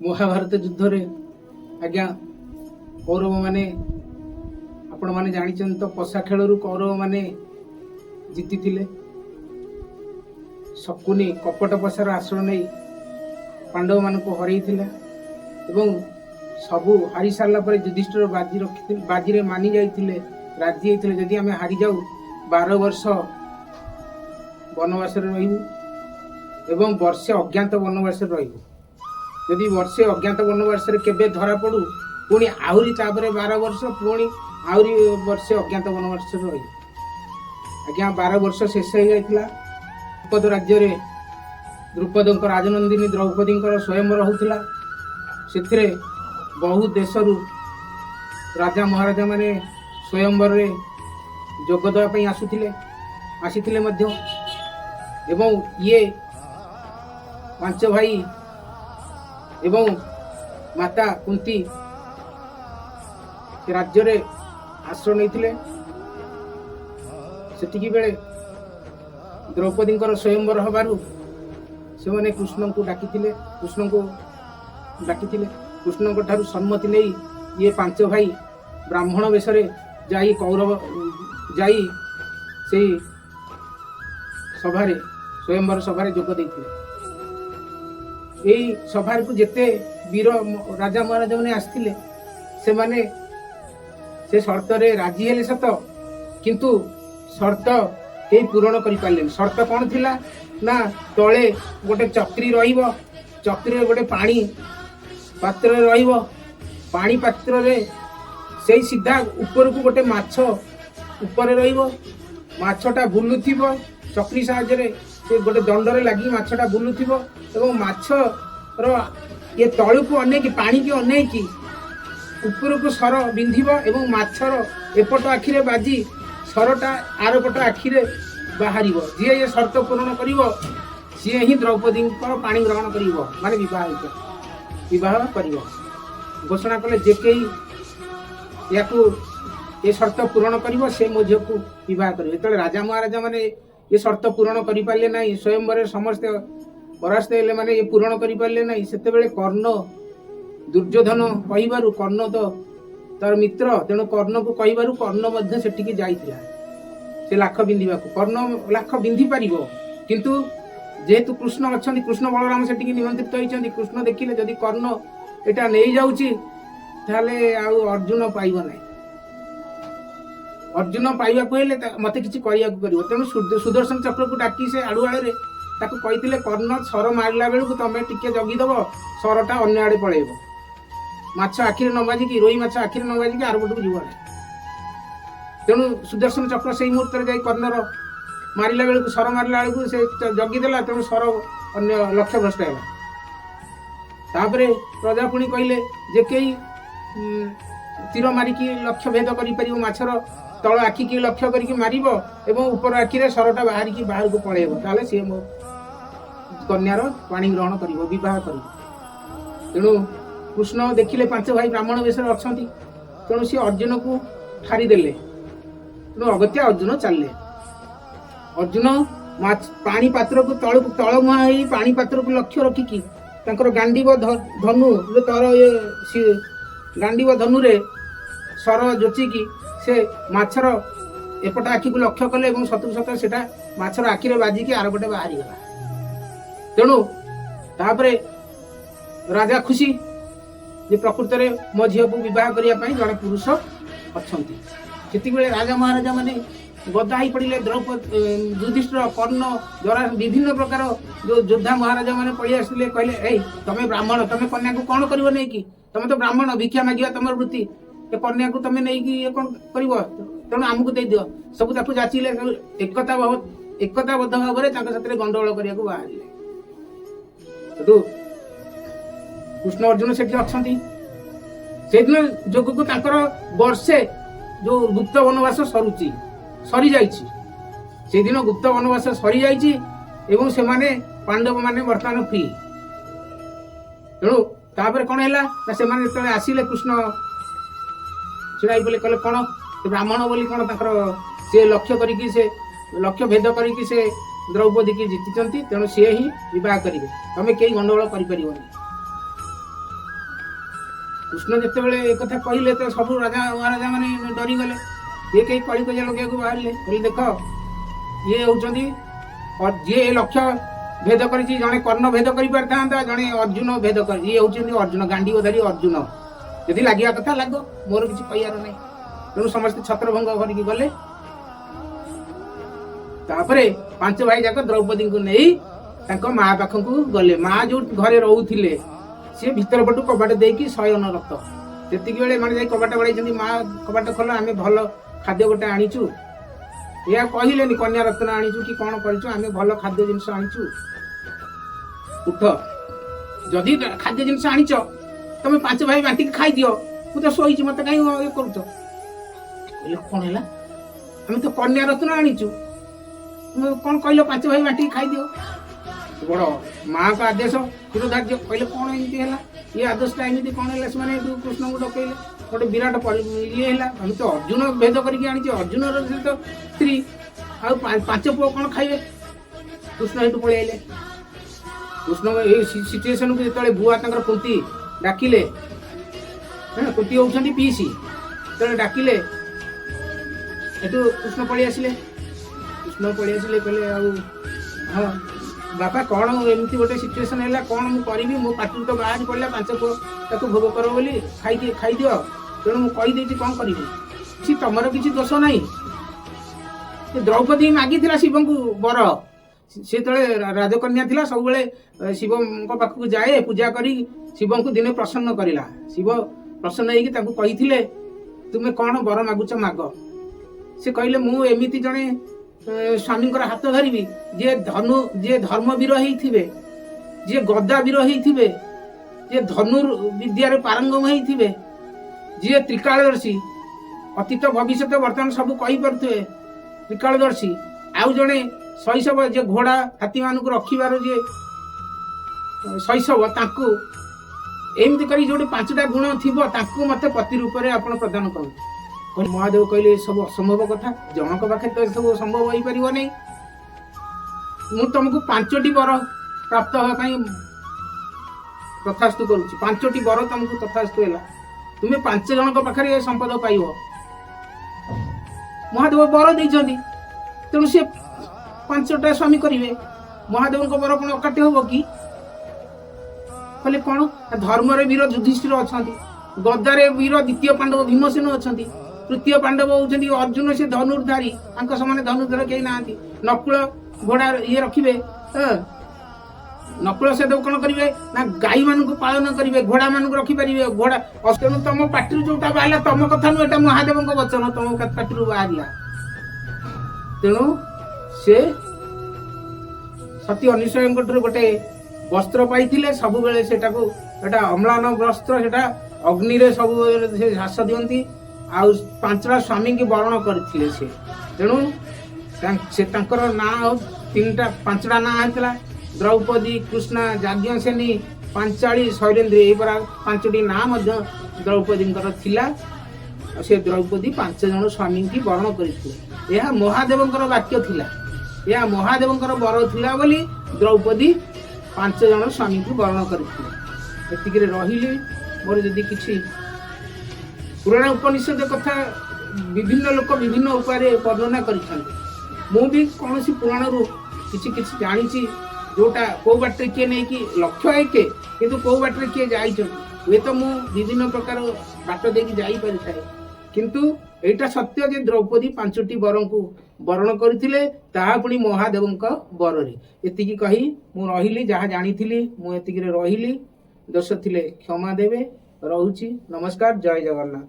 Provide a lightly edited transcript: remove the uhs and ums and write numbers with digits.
महाभारत युद्ध रे आज्ञा कौरव माने आपण माने जानिछन तो पशा खेलरू कौरव माने जीति थिले। शकुनी कपट पशार आश्रय नहीं पांडव मान को हरई थिला एवं सबू हारी सारा पर युधिष्ठिर बाजी रखी बाजी रे मानी जाइथिले राजी होइथिले जदि आमे हारी जाऊ 12 वर्ष वनवास रहिबु एवं वर्षे अज्ञात वनवास रहिबु। यदि वर्षे अज्ञात वनवास केबे धरा पड़ू पुणी आहरी 12 वर्ष पुणी आहरी वर्षे अज्ञात वनवास रही आज्ञा 12 वर्ष शेष हो जाता। द्रुपद राज्य में द्रुपद राजनंदिनी द्रौपदी स्वयंवर होता से बहु देशरू राजा महाराजा माने स्वयंवर रे जोग देवाई आसीथिले मध्य एवं ये 5 भाई एवं माता कुंती राज्य रे आश्रय नहीं सेतिकी बेले द्रौपदी स्वयंवर हबारू से माने कृष्ण को डाकिथिले कृष्ण को ठारू सम्मति नहीं ये 5 भाई ब्राह्मण वेश जाई कौरव जाई से सभारे स्वयंवर सभारे जोग देइथिले। यही सभार को जिते वीर राजा महाराजा मैंने आसते से माने से शर्त रे राजी हेले सत किंतु शर्त कई पूरण कर पारे। शर्त कौन थिला ना तले गोटे चक्री रहिबो चक्री रे गोटे पानी पात्र रहिबो पानी पात्र रे से सीधा ऊपर को गोटे माछ ऊपर रहिबो माछटा बुलुथिबो चक्री साहाय्य रे से गोटे दंडरे लगी माछटा बुलुथिबो एवं माछ रो ये तळु को अनेक पानी की अनेक ऊपर को सर बिंधिबो एवं माछर एपट आखिरे बाजी सरटा आरपट आखिरे बाहरिबो जे ये शर्त पूर्ण करिवो सी ही द्रौपदी पानी ग्रहण करिवो माने विवाह करिवो घोषणा कले जे कई याकू ये शर्त पूर्ण करिवो से मो झियो को विवाह करिवो। एतले राजा महाराजा माने ये शर्त पूर्ण करि पाले नाही स्वयंवर समस्त परास्त हेले माने ये पूर्ण करि पाले नाही सेते बेले कर्ण दुर्योधन कहिबारु कर्ण तो तार मित्र तेणु कर्ण को कहिबारु कर्ण मध्य सेटिकी जाइथिला से लाख बिंधिबा को कर्ण लाख बिंधि पारिबो किंतु जेहेतु कृष्ण अछंती कृष्ण बलराम सेटिकी निमंत्रित होइछंती कृष्ण देखिले जदि कर्ण एटा नेई जाउची ताले आ अर्जुन पाइबो नाही अर्जुन पाइबा को हेले मते किछि करिया को करिवो तेणु सुदर्शन चक्र को डाकी से आड़ू आड़े ताको कहिथिले कर्ण सर मारला बेलू तमे टिके जगी दबो सरटा अन्य आड़े पळेबो माछ आखिरे न बाजी कि रोई माछ आखिरे न बाजी कि आरबट को जीवन तेणु सुदर्शन चक्र से मुहूर्त रे जाई कर्णर मारिला बेलू सर मारला बेलू से जगी देला तेणु सर अन्य लक्ष्य भ्रष्ट हैला। तापरे प्रजा पुणी कहिले जे केई तीर मारिकी लक्ष्य भेद करि परिबो माछर तल आखि की लक्ष्य करिकी मारिबो एवं ऊपर आखिरे सरटा बाहरिकी बाहर को पळेबो ताले से मो कन्यार पानी ग्रहण करिवो विवाह करिवो। तेणु कृष्ण देखिले 5 भाई ब्राह्मण वेश अछंती तेणु सी अर्जुन को ठारी देले तेणु अगत्या अर्जुन चलले अर्जुन पानी पात्र को तल मुहा ही पानी पात्र को लक्ष्य रखिकी तांकर गांडीव धनु जो तर ये गांडीव धनु रे सर जोचिकी से माछर एपट आखि को लक्ष्य कले एवं सतु सत सेटा माछर आखिरे बाजिकी आरपटे बाहरी गला। तेणु तापरे राजा खुशी जे प्रकृत रे मो झियो को विवाह करिया पई जड़े पुरुष अछंती सेति बेले राजा महाराजा माने गदा ही पड़िले द्रौपद युधिष्ठिर कर्ण द्वारा विभिन्न प्रकार जो योद्धा महाराजा माने पळि आसिले कहले ए तमे ब्राह्मण तमे कन्या को कोन करिवो नै कि तमे तो ब्राह्मण भिक्षा मागिया तमर वृत्ति ए कन्या को तमे नै कि कोन करिवो तेणु आमको दे दियो सब ताकू जाचिले एकता बद्ध भाव रे तांका साथे गंडगोल करिया को बाहरिले तो कृष्ण अर्जुन सेठी अछंती से दिन जोग को तांकर वर्षे जो गुप्त वनवास सरी जाइछि से दिन गुप्त वनवास सरी जाइछि एवं से माने पांडव माने वर्तमान फ्री। तेणु तापर कौन है ना से माने तले आसिले कृष्ण छिड़ाई बोले कहले कौन ब्राह्मण बोली कौन तांकर से लक्ष्य करिकी से लक्ष्य भेद करिकी से द्रौपदी की जीतिचंती तेणु सी ही विवाह करेंगे तमें कई गंडगोल कर। कृष्ण जितेबाला एक कहले तो सब राजा महाराजा मैंने डरीगले ये कई कली कजिया लगे बाहर कहले देख ये होती जी लक्ष्य भेद कर जड़े कर्ण भेद कर पारिता जड़े अर्जुन भेद कर ये होती अर्जुन गांडीवधारी अर्जुन यदि लगे कथा लाग मोर किसी कहार ना तेणु समस्त छत्रभंग करके गले तापरे पांच भाई जाक द्रौपदी को नहीं माँ पाखक गले माँ जो घरे रोले सी भीतर पटू कबाट देकी शयन रक्त से बेले मैंने कबाट बढ़ाई माँ कबाट खोल आम भल खाद्य गोटे आनीचु या कहले कन्या रत्न आनीचु कि कौन कर भल खाद्य जिनस आनीचु उठ जदि खाद्य जिनस आनीच तुम पांच भाई बांटी खाई दियो मु तो शोची मत कहीं ये कर कौन है आम तो कन्या रत्न आनीचु कौन कहल पांच भाई बांटी खाई दियो बड़ माँ का आदेश विरोधार्य कहले कौन एमती है ये आदेशटा एमती कौन है कृष्ण को डकैले गोटे विराट ये है आम तो अर्जुन भेद करके आनी अर्जुन तो स्त्री पांच पुओ कौन खाइबे कृष्ण हेतु पलि आइले कृष्ण ये सिचुएशन को जो बुआ तक कुंती डाकिले कुंती होती पीसी जो डाकिले हेतु कृष्ण पलि आसिले कहले हाँ बापा कौन एमती गोटे सिचुएशन है कौन मुझे करी मो पार्टी तो बाहर पड़ा पांच पुओ ताको भोग कर बोली खाई दियो तेणु मुझे कहीदे कौन करी कि तुम किसी दोष ना द्रौपदी मागी शिव को बर सी तो राजकन्या थी सब बेले शिव पाखक जाए पूजा करी शिव को दिने प्रसन्न करला शिव प्रसन्न होते तुम्हें कौन बर मागुच माग से कहले मु एमती जड़े स्वामी हाथ धरबी जे धर्मवीर होइथिबे जे गदावीर होइथिबे जे धनुर विद्यार पारंगम होइथिबे जे त्रिकालदर्शी अतीत भविष्य वर्तमान सब कही पारे त्रिकालदर्शी आउ जड़े शैशव जे घोड़ा हाथी मान रखिबार जे शैशव ताकू एमती करी जो पांचटा गुण थी मत पति रूप में आप प्रदान कर महादेव कहले सब असंभव कथा जनक पाखे तो सब संभव हो पार नहीं मु तुमको 5टी वर प्राप्त होगापी तथास्तु करुच्ची 5टी वर तुमको तथास्तु है तुम्हें 5 जन पाखे संपद पाइब महादेव वर देते तेणु सी 5टा स्वामी करेंगे महादेव वर कौन अकाट्य हम कि कहले कौन धर्म वीर युधिष्ठिर अच्छा गदारे वीर द्वितीय पांडव भीमसेन अच्छा तृतीय पांडव होती अर्जुन से धनुर्धारी सामने धनुर्धर कहीं ना नकुल घोड़ा ये रखिए नकुल से कौन करेंगे ना गाई मान पालन करेंगे घोड़ा मान रखिपारे घोड़ा तेणु तुम पार्टी जोटा बाहर तुम कथा नुह महादेव वचन तुम पार्टी बाहर तेणु से सती अनिशय गोटे वस्त्र पाई सब बेले से अम्लान वस्त्र से अग्नि रे सब झास दियंती आ 5टा स्वामी की वर्ण करथिले से तेणु से ना 5टा ना होता द्रौपदी कृष्णा जाज्ञसेनी पांचाली शैलेन्द्र ये 5टी ना द्रौपदी से द्रौपदी 5 जन स्वामी की वर्ण करथिले यह महादेव वाक्य थिला यह महादेव वर थिला बोली द्रौपदी 5 जन स्वामी की वर्ण करथिले रहिले मोर जदि किछि पुराण उपनिषद कथा विभिन्न लोक विभिन्न उपाय वर्णना करी कौन सी पुराण रु किसी जानी जोटा कौ बाटे किए नहीं कि लक्ष्य है के किंतु कौ बाटे किए जाए तो मु विभिन्न प्रकार बाट देकी जाई पारि थाए किंतु एटा सत्य जे द्रौपदी 5टी वर को वर्ण करथिले ताहा पुनी महादेव वर रे एतिकी कही मु रहिली जहा जानी मु एतिकी रे रहिली दोष थिले क्षमा देवे रहुची नमस्कार जय जगन्नाथ।